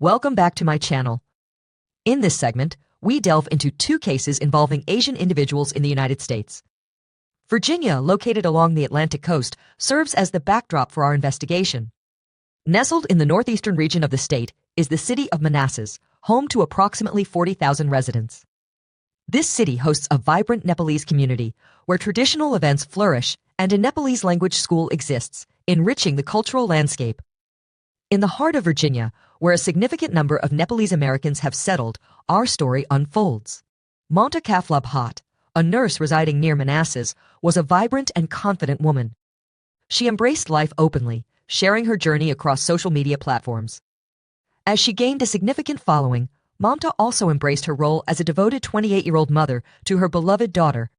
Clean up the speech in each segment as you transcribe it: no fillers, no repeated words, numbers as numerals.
Welcome back to my channel. In this segment, we delve into two cases involving Asian individuals in the United States. Virginia, located along the Atlantic coast, serves as the backdrop for our investigation. Nestled in the northeastern region of the state is the city of Manassas, home to approximately 40,000 residents. This city hosts a vibrant Nepalese community where traditional events flourish and a Nepalese language school exists, enriching the cultural landscape. In the heart of Virginia, where a significant number of Nepalese Americans have settled, our story unfolds. Mamta Kafle Bhatt, a nurse residing near Manassas, was a vibrant and confident woman. She embraced life openly, sharing her journey across social media platforms. As she gained a significant following, Mamta also embraced her role as a devoted 28-year-old mother to her beloved daughter.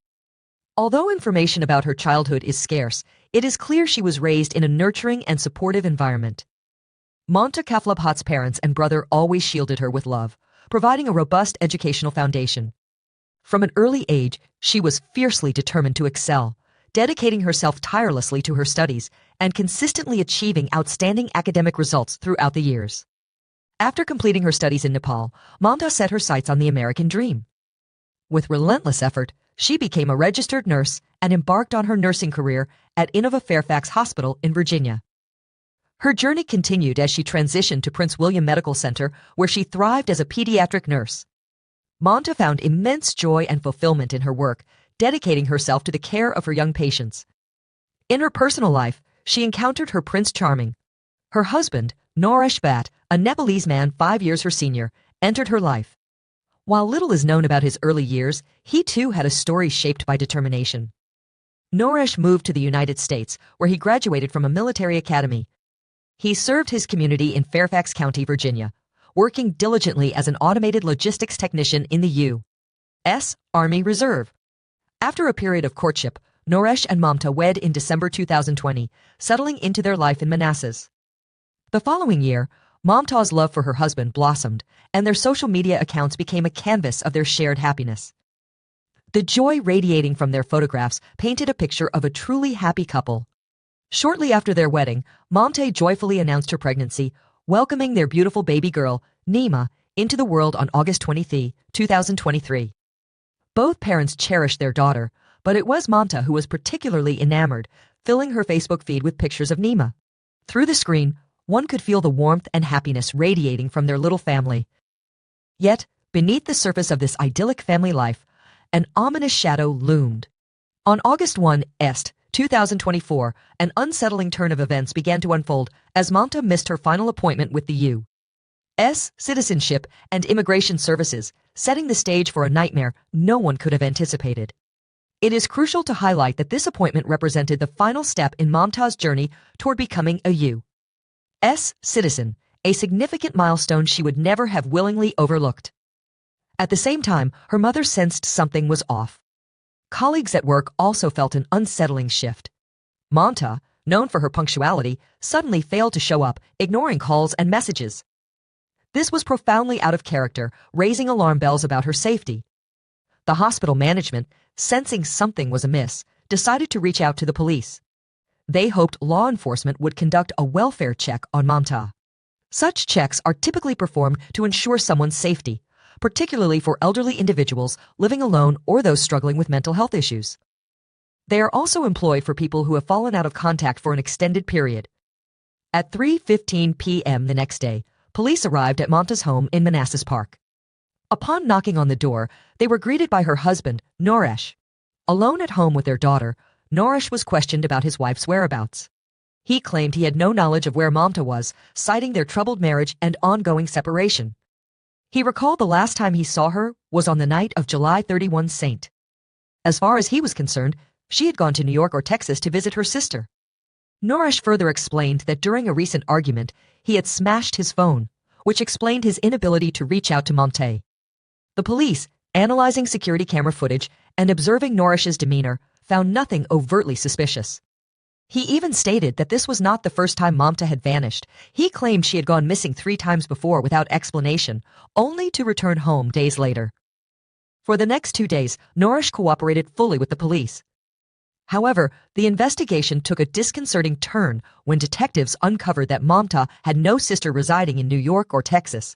Although information about her childhood is scarce, it is clear she was raised in a nurturing and supportive environment. Mamta Kafle Bhatt's parents and brother always shielded her with love, providing a robust educational foundation. From an early age, she was fiercely determined to excel, dedicating herself tirelessly to her studies and consistently achieving outstanding academic results throughout the years. After completing her studies in Nepal, Mamta set her sights on the American dream. With relentless effort, she became a registered nurse and embarked on her nursing career at Innova Fairfax Hospital in Virginia. Her journey continued as she transitioned to Prince William Medical Center, where she thrived as a pediatric nurse. Mamta found immense joy and fulfillment in her work, dedicating herself to the care of her young patients. In her personal life, she encountered her Prince Charming. Her husband, Naresh Bhatt, a Nepalese man 5 years her senior, entered her life. While little is known about his early years, he too had a story shaped by determination. Naresh moved to the United States, where he graduated from a military academy. He served his community in Fairfax County, Virginia, working diligently as an automated logistics technician in the U.S. Army Reserve. After a period of courtship, Naresh and Mamta wed in December 2020, settling into their life in Manassas. The following year, Mamta's love for her husband blossomed, and their social media accounts became a canvas of their shared happiness. The joy radiating from their photographs painted a picture of a truly happy couple. Shortly after their wedding, Mamta joyfully announced her pregnancy, welcoming their beautiful baby girl, Nima, into the world on August 23, 2023. Both parents cherished their daughter, but it was Mamta who was particularly enamored, filling her Facebook feed with pictures of Nima. Through the screen, one could feel the warmth and happiness radiating from their little family. Yet, beneath the surface of this idyllic family life, an ominous shadow loomed. On August 1, 2024, an unsettling turn of events began to unfold as Mamta missed her final appointment with the U.S. Citizenship and Immigration Services, setting the stage for a nightmare no one could have anticipated. It is crucial to highlight that this appointment represented the final step in Mamta's journey toward becoming a U.S. citizen, a significant milestone she would never have willingly overlooked. At the same time, her mother sensed something was off. Colleagues at work also felt an unsettling shift. Mamta, known for her punctuality, suddenly failed to show up, ignoring calls and messages. This was profoundly out of character, raising alarm bells about her safety. The hospital management, sensing something was amiss, decided to reach out to the police. They hoped law enforcement would conduct a welfare check on Mamta. Such checks are typically performed to ensure someone's safety, particularly for elderly individuals living alone or those struggling with mental health issues. They are also employed for people who have fallen out of contact for an extended period. At 3:15 p.m. the next day, police arrived at Mamta's home in Manassas Park. Upon knocking on the door, they were greeted by her husband, Naresh. Alone at home with their daughter, Naresh was questioned about his wife's whereabouts. He claimed he had no knowledge of where Mamta was, citing their troubled marriage and ongoing separation. He recalled the last time he saw her was on the night of July 31 St. As far as he was concerned, she had gone to New York or Texas to visit her sister. Naresh further explained that during a recent argument, he had smashed his phone, which explained his inability to reach out to Mamta. The police, analyzing security camera footage and observing Naresh's demeanor, found nothing overtly suspicious. He even stated that this was not the first time Mamta had vanished. He claimed she had gone missing 3 times before without explanation, only to return home days later. For the next 2 days, Naresh cooperated fully with the police. However, the investigation took a disconcerting turn when detectives uncovered that Mamta had no sister residing in New York or Texas.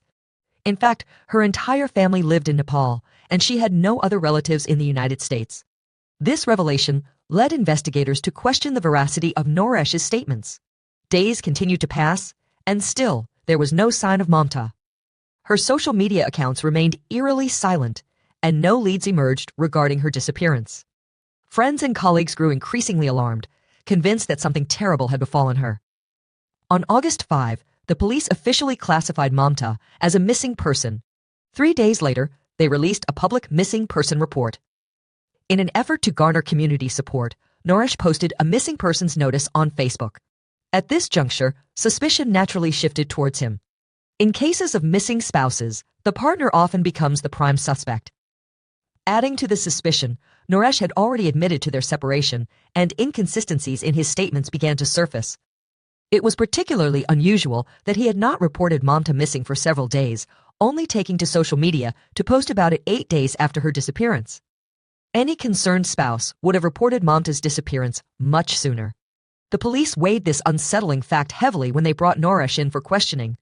In fact, her entire family lived in Nepal, and she had no other relatives in the United States. This revelation led investigators to question the veracity of Naresh's statements. Days continued to pass, and still there was no sign of Mamta. Her social media accounts remained eerily silent, and no leads emerged regarding her disappearance. Friends and colleagues grew increasingly alarmed, convinced that something terrible had befallen her. On August 5, the police officially classified Mamta as a missing person. 3 days later, they released a public missing person report. In an effort to garner community support, Naresh posted a missing persons notice on Facebook. At this juncture, suspicion naturally shifted towards him. In cases of missing spouses, the partner often becomes the prime suspect. Adding to the suspicion, Naresh had already admitted to their separation, and inconsistencies in his statements began to surface. It was particularly unusual that he had not reported Mamta missing for several days, only taking to social media to post about it 8 days after her disappearance. Any concerned spouse would have reported Mamta's disappearance much sooner. The police weighed this unsettling fact heavily when they brought Naresh in for questioning.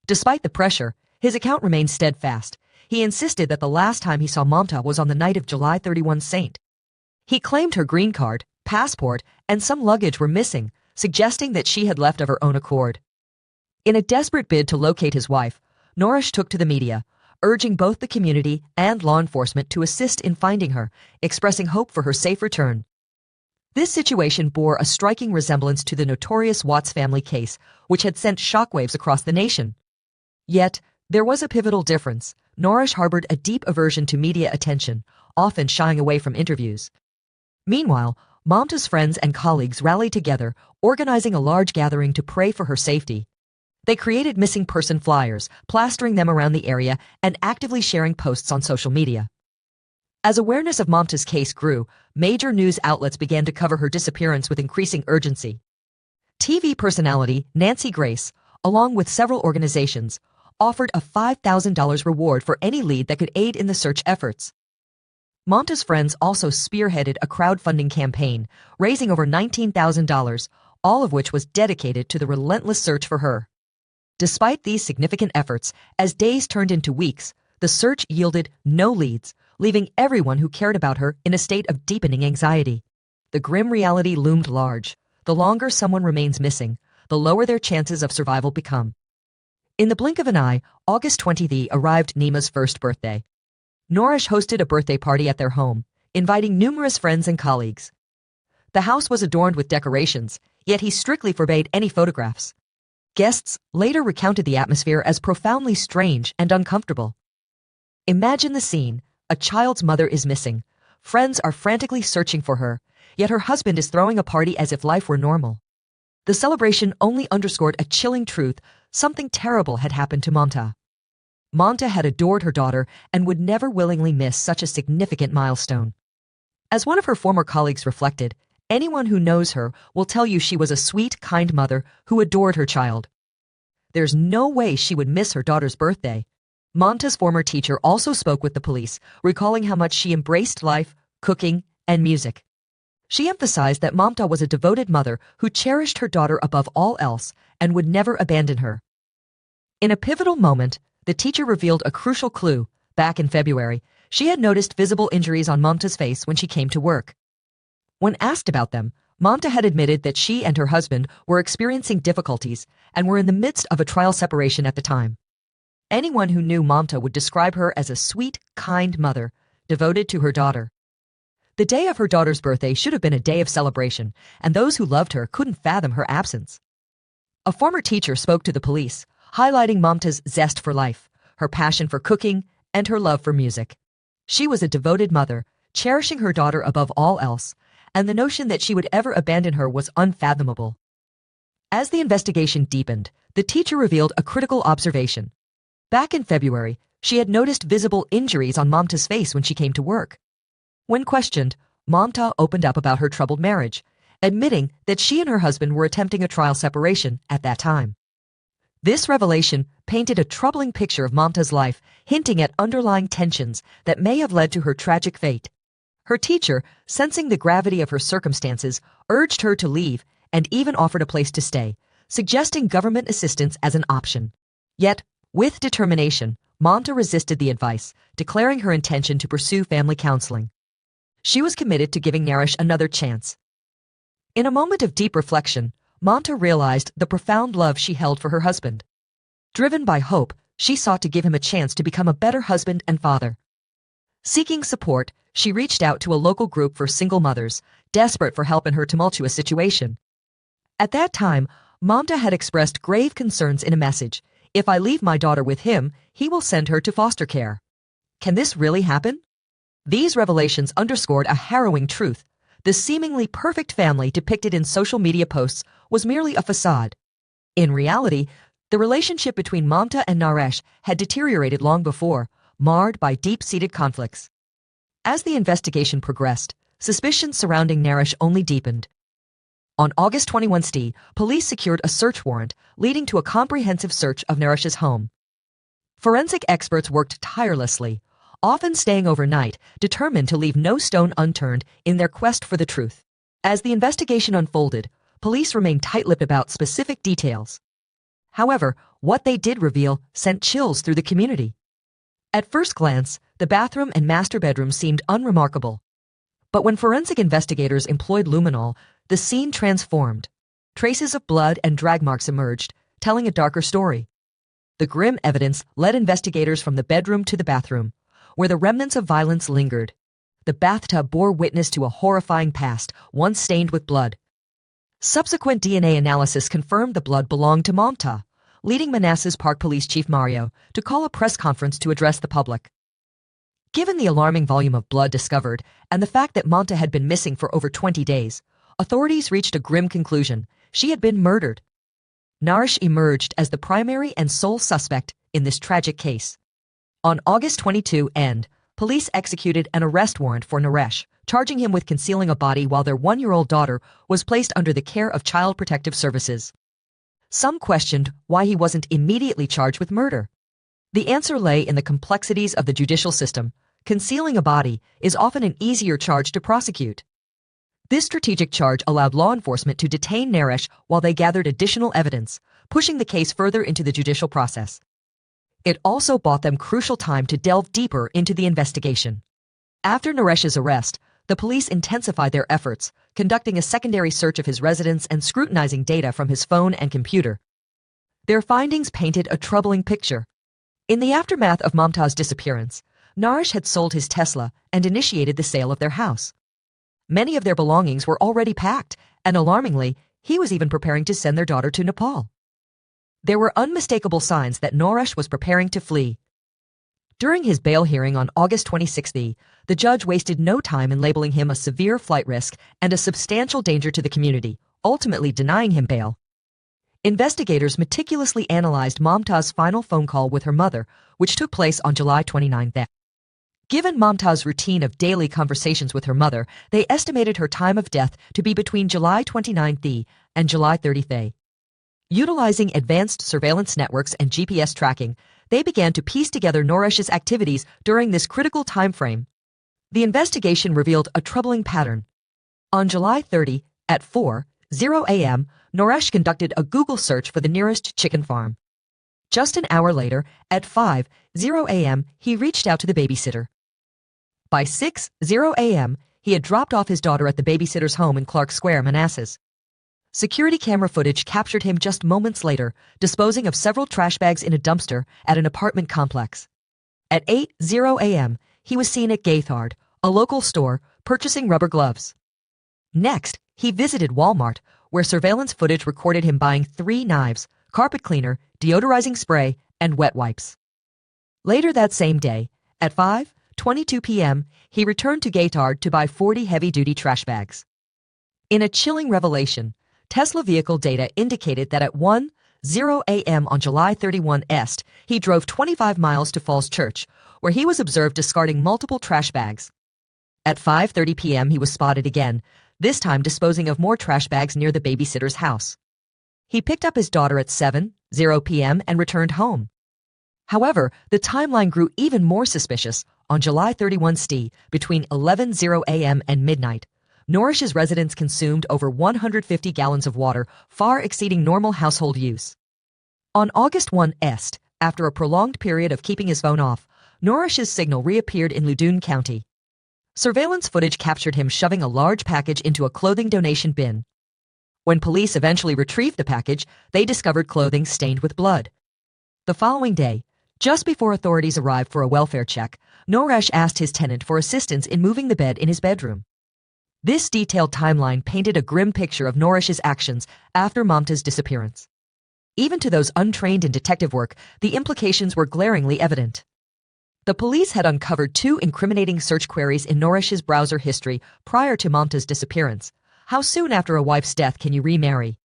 Despite the pressure, his account remained steadfast. He insisted that the last time he saw Mamta was on the night of July 31 Saint. He claimed her green card, passport, and some luggage were missing, suggesting that she had left of her own accord. In a desperate bid to locate his wife, Naresh took to the media, urging both the community and law enforcement to assist in finding her, expressing hope for her safe return. This situation bore a striking resemblance to the notorious Watts family case, which had sent shockwaves across the nation. Yet, there was a pivotal difference. Naresh harbored a deep aversion to media attention, often shying away from interviews. Meanwhile, Mamta's friends and colleagues rallied together, organizing a large gathering to pray for her safety. They created missing person flyers, plastering them around the area and actively sharing posts on social media. As awareness of Mamta's case grew, major news outlets began to cover her disappearance with increasing urgency. TV personality Nancy Grace, along with several organizations, offered a $5,000 reward for any lead that could aid in the search efforts. Mamta's friends also spearheaded a crowdfunding campaign, raising over $19,000, all of which was dedicated to the relentless search for her. Despite these significant efforts, as days turned into weeks, the search yielded no leads, leaving everyone who cared about her in a state of deepening anxiety. The grim reality loomed large. The longer someone remains missing, the lower their chances of survival become. In the blink of an eye, August 20th arrived Nima's first birthday. Naresh hosted a birthday party at their home, inviting numerous friends and colleagues. The house was adorned with decorations, yet he strictly forbade any photographs. Guests later recounted the atmosphere as profoundly strange and uncomfortable. Imagine the scene. A child's mother is missing. Friends are frantically searching for her, yet her husband is throwing a party as if life were normal. The celebration only underscored a chilling truth. Something terrible had happened to Mamta. Mamta had adored her daughter and would never willingly miss such a significant milestone. As one of her former colleagues reflected, anyone who knows her will tell you she was a sweet, kind mother who adored her child. There's no way she would miss her daughter's birthday. Mamta's former teacher also spoke with the police, recalling how much she embraced life, cooking, and music. She emphasized that Mamta was a devoted mother who cherished her daughter above all else and would never abandon her. In a pivotal moment, the teacher revealed a crucial clue. Back in February, she had noticed visible injuries on Mamta's face when she came to work. When asked about them, Mamta had admitted that she and her husband were experiencing difficulties and were in the midst of a trial separation at the time. Anyone who knew Mamta would describe her as a sweet, kind mother, devoted to her daughter. The day of her daughter's birthday should have been a day of celebration, and those who loved her couldn't fathom her absence. A former teacher spoke to the police, highlighting Mamta's zest for life, her passion for cooking, and her love for music. She was a devoted mother, cherishing her daughter above all else, and the notion that she would ever abandon her was unfathomable. As the investigation deepened, the teacher revealed a critical observation. Back in February, she had noticed visible injuries on Mamta's face when she came to work. When questioned, Mamta opened up about her troubled marriage, admitting that she and her husband were attempting a trial separation at that time. This revelation painted a troubling picture of Mamta's life, hinting at underlying tensions that may have led to her tragic fate. Her teacher, sensing the gravity of her circumstances, urged her to leave and even offered a place to stay, suggesting government assistance as an option. Yet, with determination, Mamta resisted the advice, declaring her intention to pursue family counseling. She was committed to giving Naresh another chance. In a moment of deep reflection, Mamta realized the profound love she held for her husband. Driven by hope, she sought to give him a chance to become a better husband and father. Seeking support, she reached out to a local group for single mothers, desperate for help in her tumultuous situation. At that time, Mamta had expressed grave concerns in a message. "If I leave my daughter with him, he will send her to foster care. Can this really happen?" These revelations underscored a harrowing truth. The seemingly perfect family depicted in social media posts was merely a facade. In reality, the relationship between Mamta and Naresh had deteriorated long before, marred by deep-seated conflicts. As the investigation progressed, suspicions surrounding Naresh only deepened. On August 21, police secured a search warrant, leading to a comprehensive search of Naresh's home. Forensic experts worked tirelessly, often staying overnight, determined to leave no stone unturned in their quest for the truth. As the investigation unfolded, police remained tight-lipped about specific details. However, what they did reveal sent chills through the community. At first glance, the bathroom and master bedroom seemed unremarkable. But when forensic investigators employed luminol, the scene transformed. Traces of blood and drag marks emerged, telling a darker story. The grim evidence led investigators from the bedroom to the bathroom, where the remnants of violence lingered. The bathtub bore witness to a horrifying past, once stained with blood. Subsequent DNA analysis confirmed the blood belonged to Mamta, leading Manassas Park Police Chief Mario to call a press conference to address the public. Given the alarming volume of blood discovered and the fact that Mamta had been missing for over 20 days, authorities reached a grim conclusion: she had been murdered. Naresh emerged as the primary and sole suspect in this tragic case. On August 22, police executed an arrest warrant for Naresh, charging him with concealing a body while their 1-year-old daughter was placed under the care of Child Protective Services. Some questioned why he wasn't immediately charged with murder. The answer lay in the complexities of the judicial system. Concealing a body is often an easier charge to prosecute. This strategic charge allowed law enforcement to detain Naresh while they gathered additional evidence, pushing the case further into the judicial process. It also bought them crucial time to delve deeper into the investigation. After Naresh's arrest, the police intensified their efforts, conducting a secondary search of his residence and scrutinizing data from his phone and computer. Their findings painted a troubling picture. In the aftermath of Mamta's disappearance, Naresh had sold his Tesla and initiated the sale of their house. Many of their belongings were already packed, and alarmingly, he was even preparing to send their daughter to Nepal. There were unmistakable signs that Naresh was preparing to flee. During his bail hearing on August 26, the judge wasted no time in labeling him a severe flight risk and a substantial danger to the community, ultimately denying him bail. Investigators meticulously analyzed Mamta's final phone call with her mother, which took place on July 29. Given Mamta's routine of daily conversations with her mother, they estimated her time of death to be between July 29 and July 30. Utilizing advanced surveillance networks and GPS tracking, they began to piece together Naresh's activities during this critical time frame. The investigation revealed a troubling pattern. On July 30, at 4:00 a.m., Naresh conducted a Google search for the nearest chicken farm. Just an hour later, at 5:00 a.m., he reached out to the babysitter. By 6:00 a.m., he had dropped off his daughter at the babysitter's home in Clark Square, Manassas. Security camera footage captured him just moments later, disposing of several trash bags in a dumpster at an apartment complex. At 8:00 a.m., he was seen at Gaithard, a local store, purchasing rubber gloves. Next, he visited Walmart, where surveillance footage recorded him buying 3 knives, carpet cleaner, deodorizing spray, and wet wipes. Later that same day, at 5:22 p.m., he returned to Gaithard to buy 40 heavy-duty trash bags. In a chilling revelation, Tesla vehicle data indicated that at 1:00 a.m. on July 31, he drove 25 miles to Falls Church, where he was observed discarding multiple trash bags. At 5:30 p.m., he was spotted again, this time disposing of more trash bags near the babysitter's house. He picked up his daughter at 7:00 p.m. and returned home. However, the timeline grew even more suspicious. on July 31 between 11:00 a.m. and midnight, Naresh's residence consumed over 150 gallons of water, far exceeding normal household use. On August 1, after a prolonged period of keeping his phone off, Naresh's signal reappeared in Loudoun County. Surveillance footage captured him shoving a large package into a clothing donation bin. When police eventually retrieved the package, they discovered clothing stained with blood. The following day, just before authorities arrived for a welfare check, Naresh asked his tenant for assistance in moving the bed in his bedroom. This detailed timeline painted a grim picture of Naresh's actions after Mamta's disappearance. Even to those untrained in detective work, the implications were glaringly evident. The police had uncovered 2 incriminating search queries in Naresh's browser history prior to Mamta's disappearance. How soon after a wife's death can you remarry?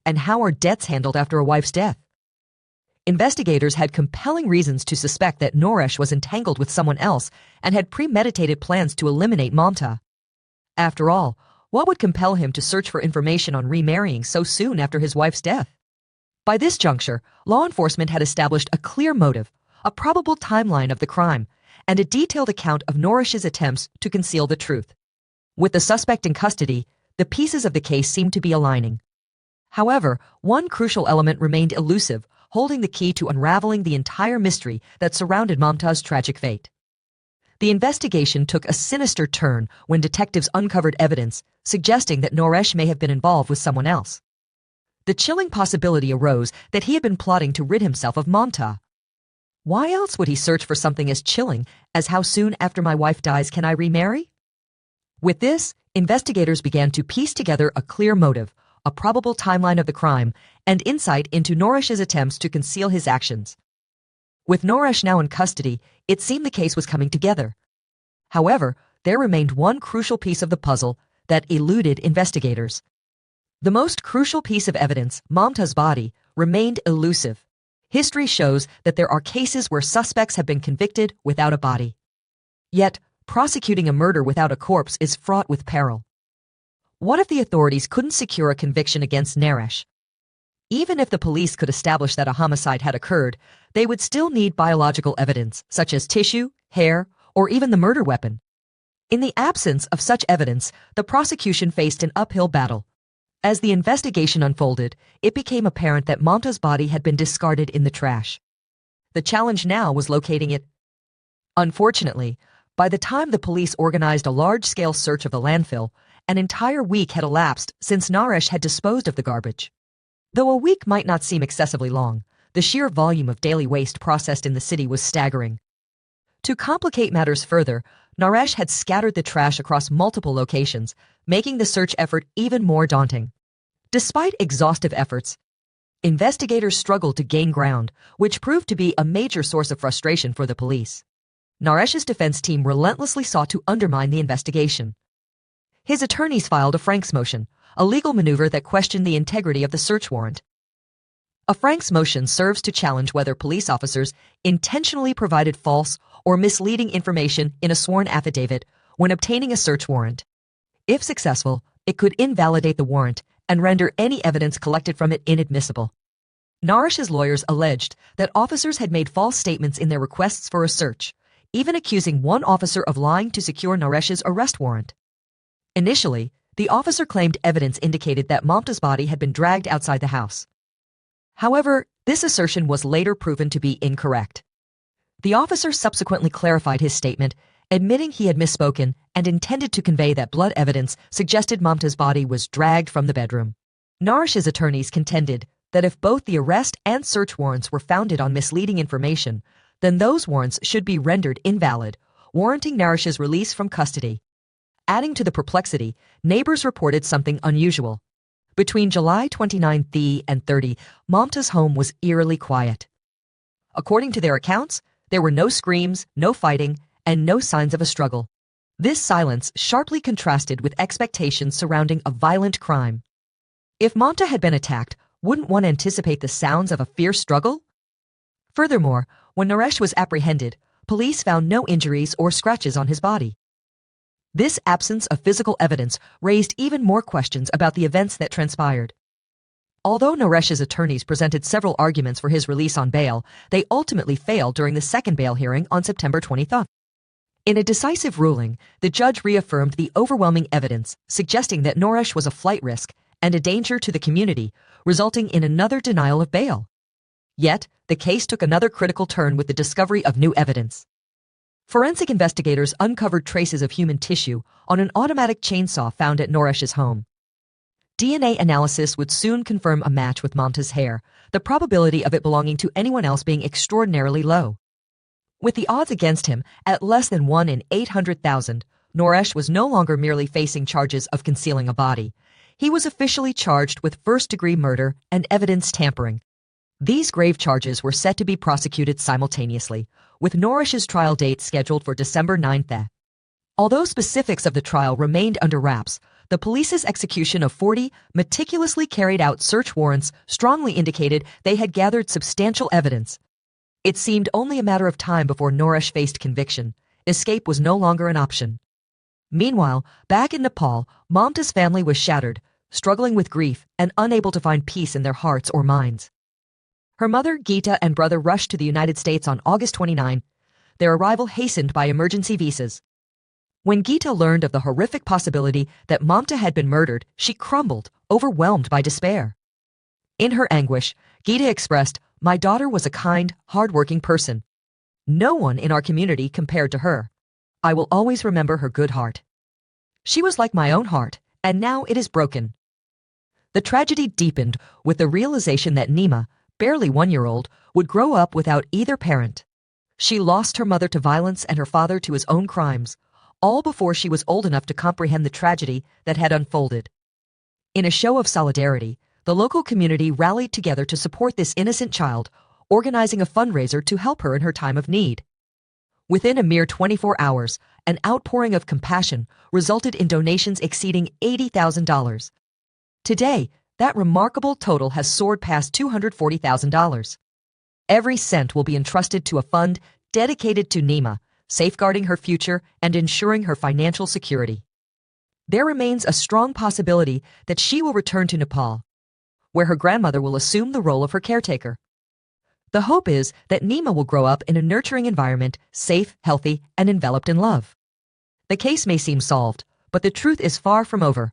And how are debts handled after a wife's death? Investigators had compelling reasons to suspect that Naresh was entangled with someone else and had premeditated plans to eliminate Mamta. After all, what would compel him to search for information on remarrying so soon after his wife's death? By this juncture, law enforcement had established a clear motive, a probable timeline of the crime, and a detailed account of Naresh's attempts to conceal the truth. With the suspect in custody, the pieces of the case seemed to be aligning. However, one crucial element remained elusive, holding the key to unraveling the entire mystery that surrounded Mamta's tragic fate. The investigation took a sinister turn when detectives uncovered evidence suggesting that Naresh may have been involved with someone else. The chilling possibility arose that he had been plotting to rid himself of Mamta. Why else would he search for something as chilling as how soon after my wife dies can I remarry? With this, investigators began to piece together a clear motive, a probable timeline of the crime, and insight into Naresh's attempts to conceal his actions. With Naresh now in custody, it seemed the case was coming together. However, there remained one crucial piece of the puzzle that eluded investigators. The most crucial piece of evidence, Mamta's body, remained elusive. History shows that there are cases where suspects have been convicted without a body. Yet, prosecuting a murder without a corpse is fraught with peril. What if the authorities couldn't secure a conviction against Naresh? Even if the police could establish that a homicide had occurred, they would still need biological evidence, such as tissue, hair, or even the murder weapon. In the absence of such evidence, the prosecution faced an uphill battle. As the investigation unfolded, it became apparent that Mamta's body had been discarded in the trash. The challenge now was locating it. Unfortunately, by the time the police organized a large-scale search of the landfill, an entire week had elapsed since Naresh had disposed of the garbage. Though a week might not seem excessively long, the sheer volume of daily waste processed in the city was staggering. To complicate matters further, Naresh had scattered the trash across multiple locations, making the search effort even more daunting. Despite exhaustive efforts, investigators struggled to gain ground, which proved to be a major source of frustration for the police. Naresh's defense team relentlessly sought to undermine the investigation. His attorneys filed a Franks motion, a legal maneuver that questioned the integrity of the search warrant. A Franks motion serves to challenge whether police officers intentionally provided false or misleading information in a sworn affidavit when obtaining a search warrant. If successful, it could invalidate the warrant and render any evidence collected from it inadmissible. Naresh's lawyers alleged that officers had made false statements in their requests for a search, even accusing one officer of lying to secure Naresh's arrest warrant. Initially, the officer claimed evidence indicated that Mamta's body had been dragged outside the house. However, this assertion was later proven to be incorrect. The officer subsequently clarified his statement, admitting he had misspoken and intended to convey that blood evidence suggested Mamta's body was dragged from the bedroom. Naresh's attorneys contended that if both the arrest and search warrants were founded on misleading information, then those warrants should be rendered invalid, warranting Naresh's release from custody. Adding to the perplexity, neighbors reported something unusual. Between July 29 and 30, Mamta's home was eerily quiet. According to their accounts, there were no screams, no fighting, and no signs of a struggle. This silence sharply contrasted with expectations surrounding a violent crime. If Mamta had been attacked, wouldn't one anticipate the sounds of a fierce struggle? Furthermore, when Naresh was apprehended, police found no injuries or scratches on his body. This absence of physical evidence raised even more questions about the events that transpired. Although Naresh's attorneys presented several arguments for his release on bail, they ultimately failed during the second bail hearing on September 23. In a decisive ruling, the judge reaffirmed the overwhelming evidence, suggesting that Naresh was a flight risk and a danger to the community, resulting in another denial of bail. Yet, the case took another critical turn with the discovery of new evidence. Forensic investigators uncovered traces of human tissue on an automatic chainsaw found at Naresh's home. DNA analysis would soon confirm a match with Mamta's hair, the probability of it belonging to anyone else being extraordinarily low. With the odds against him at less than 1 in 800,000, Naresh was no longer merely facing charges of concealing a body. He was officially charged with first-degree murder and evidence tampering. These grave charges were set to be prosecuted simultaneously, with Naresh's trial date scheduled for December 9th. Although specifics of the trial remained under wraps, the police's execution of 40 meticulously carried out search warrants strongly indicated they had gathered substantial evidence. It seemed only a matter of time before Naresh faced conviction. Escape was no longer an option. Meanwhile, back in Nepal, Mamta's family was shattered, struggling with grief and unable to find peace in their hearts or minds. Her mother, Geeta, and brother rushed to the United States on August 29, their arrival hastened by emergency visas. When Geeta learned of the horrific possibility that Mamta had been murdered, she crumbled, overwhelmed by despair. In her anguish, Geeta expressed, "My daughter was a kind, hard-working person. No one in our community compared to her. I will always remember her good heart. She was like my own heart, and now it is broken." The tragedy deepened with the realization that Nima, barely 1-year-old, would grow up without either parent. She lost her mother to violence and her father to his own crimes, all before she was old enough to comprehend the tragedy that had unfolded. In a show of solidarity, the local community rallied together to support this innocent child, organizing a fundraiser to help her in her time of need. Within a mere 24 hours, an outpouring of compassion resulted in donations exceeding $80,000. Today, that remarkable total has soared past $240,000. Every cent will be entrusted to a fund dedicated to Nima, safeguarding her future and ensuring her financial security. There remains a strong possibility that she will return to Nepal, where her grandmother will assume the role of her caretaker. The hope is that Nima will grow up in a nurturing environment, safe, healthy, and enveloped in love. The case may seem solved, but the truth is far from over.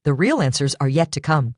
The real answers are yet to come.